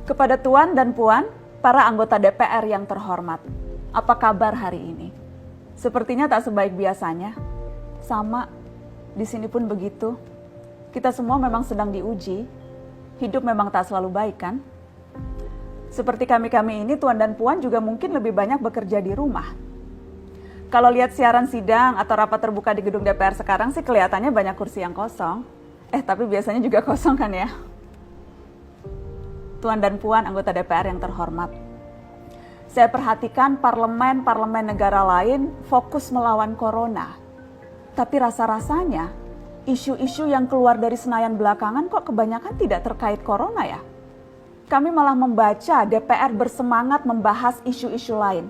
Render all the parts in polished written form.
Kepada Tuan dan Puan, para anggota DPR yang terhormat, apa kabar hari ini? Sepertinya tak sebaik biasanya. Sama, di sini pun begitu. Kita semua memang sedang diuji. Hidup memang tak selalu baik, kan? Seperti kami-kami ini, Tuan dan Puan juga mungkin lebih banyak bekerja di rumah. Kalau lihat siaran sidang atau rapat terbuka di gedung DPR sekarang sih kelihatannya banyak kursi yang kosong. Tapi biasanya juga kosong kan ya? Tuan dan Puan anggota DPR yang terhormat. Saya perhatikan parlemen-parlemen negara lain fokus melawan corona. Tapi rasa-rasanya isu-isu yang keluar dari Senayan belakangan kok kebanyakan tidak terkait corona ya? Kami malah membaca DPR bersemangat membahas isu-isu lain.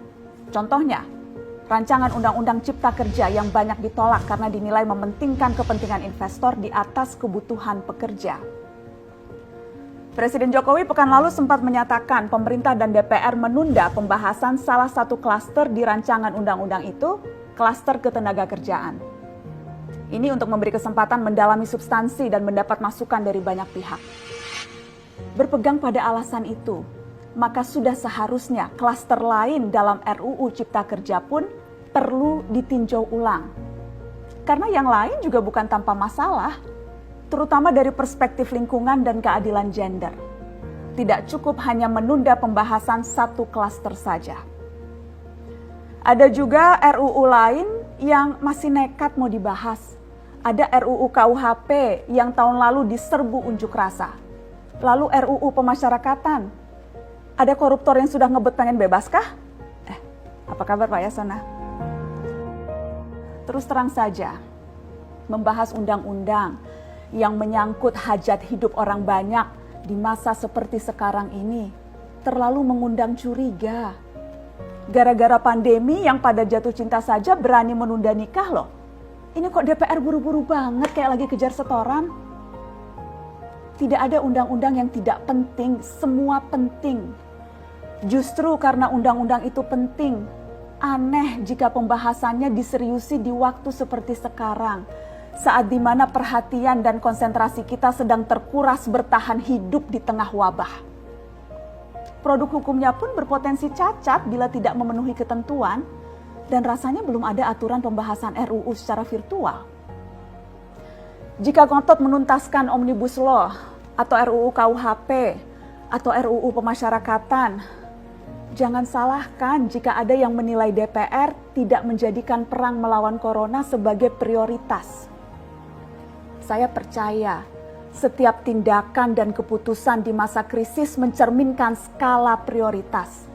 Contohnya, rancangan Undang-Undang Cipta Kerja yang banyak ditolak karena dinilai mementingkan kepentingan investor di atas kebutuhan pekerja. Presiden Jokowi pekan lalu sempat menyatakan pemerintah dan DPR menunda pembahasan salah satu klaster di rancangan undang-undang itu, klaster ketenagakerjaan. Ini untuk memberi kesempatan mendalami substansi dan mendapat masukan dari banyak pihak. Berpegang pada alasan itu, maka sudah seharusnya klaster lain dalam RUU Cipta Kerja pun perlu ditinjau ulang. Karena yang lain juga bukan tanpa masalah, terutama dari perspektif lingkungan dan keadilan gender. Tidak cukup hanya menunda pembahasan satu klaster saja. Ada juga RUU lain yang masih nekat mau dibahas. Ada RUU KUHP yang tahun lalu diserbu unjuk rasa. Lalu RUU pemasyarakatan. Ada koruptor yang sudah ngebet pengen bebas kah? Apa kabar Pak Yasona? Terus terang saja, membahas undang-undang yang menyangkut hajat hidup orang banyak di masa seperti sekarang ini terlalu mengundang curiga. Gara-gara pandemi yang pada jatuh cinta saja berani menunda nikah loh. Ini kok DPR buru-buru banget kayak lagi kejar setoran? Tidak ada undang-undang yang tidak penting, semua penting. Justru karena undang-undang itu penting, aneh jika pembahasannya diseriusi di waktu seperti sekarang. Saat dimana perhatian dan konsentrasi kita sedang terkuras bertahan hidup di tengah wabah. Produk hukumnya pun berpotensi cacat bila tidak memenuhi ketentuan dan rasanya belum ada aturan pembahasan RUU secara virtual. Jika ngotot menuntaskan Omnibus Law atau RUU KUHP atau RUU pemasyarakatan, jangan salahkan jika ada yang menilai DPR tidak menjadikan perang melawan corona sebagai prioritas. Saya percaya setiap tindakan dan keputusan di masa krisis mencerminkan skala prioritas.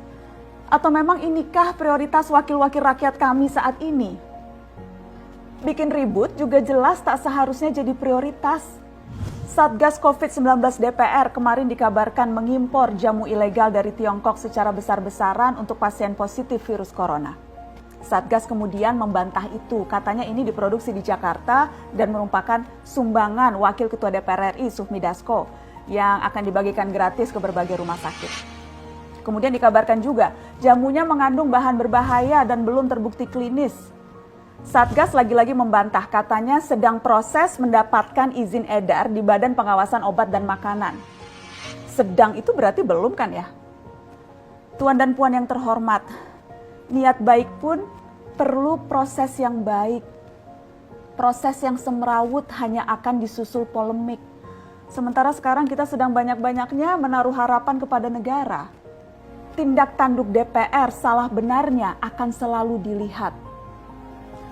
Atau memang inikah prioritas wakil-wakil rakyat kami saat ini? Bikin ribut juga jelas tak seharusnya jadi prioritas. Satgas COVID-19 DPR kemarin dikabarkan mengimpor jamu ilegal dari Tiongkok secara besar-besaran untuk pasien positif virus corona. Satgas kemudian membantah itu, katanya ini diproduksi di Jakarta dan merupakan sumbangan Wakil Ketua DPR RI Sufmi Dasko yang akan dibagikan gratis ke berbagai rumah sakit. Kemudian dikabarkan juga jamunya mengandung bahan berbahaya dan belum terbukti klinis. Satgas lagi-lagi membantah, katanya sedang proses mendapatkan izin edar di Badan Pengawasan Obat dan Makanan. Sedang itu berarti belum kan ya? Tuan dan Puan yang terhormat, niat baik pun perlu proses yang baik. Proses yang semrawut hanya akan disusul polemik. Sementara sekarang kita sedang banyak-banyaknya menaruh harapan kepada negara. Tindak tanduk DPR salah benarnya akan selalu dilihat.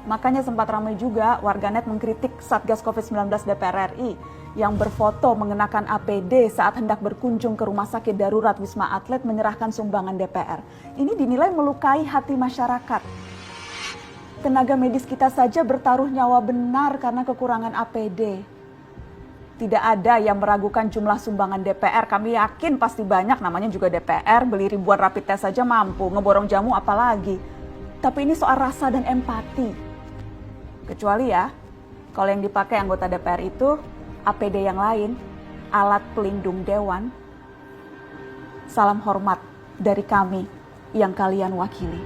Makanya sempat ramai juga warganet mengkritik Satgas COVID-19 DPR RI yang berfoto mengenakan APD saat hendak berkunjung ke rumah sakit darurat Wisma Atlet menyerahkan sumbangan DPR. Ini dinilai melukai hati masyarakat. Tenaga medis kita saja bertaruh nyawa benar karena kekurangan APD. Tidak ada yang meragukan jumlah sumbangan DPR. Kami yakin pasti banyak, namanya juga DPR, beli ribuan rapid test saja mampu, ngeborong jamu apalagi. Tapi ini soal rasa dan empati. Kecuali ya, kalau yang dipakai anggota DPR itu APD yang lain, alat pelindung dewan. Salam hormat dari kami yang kalian wakili.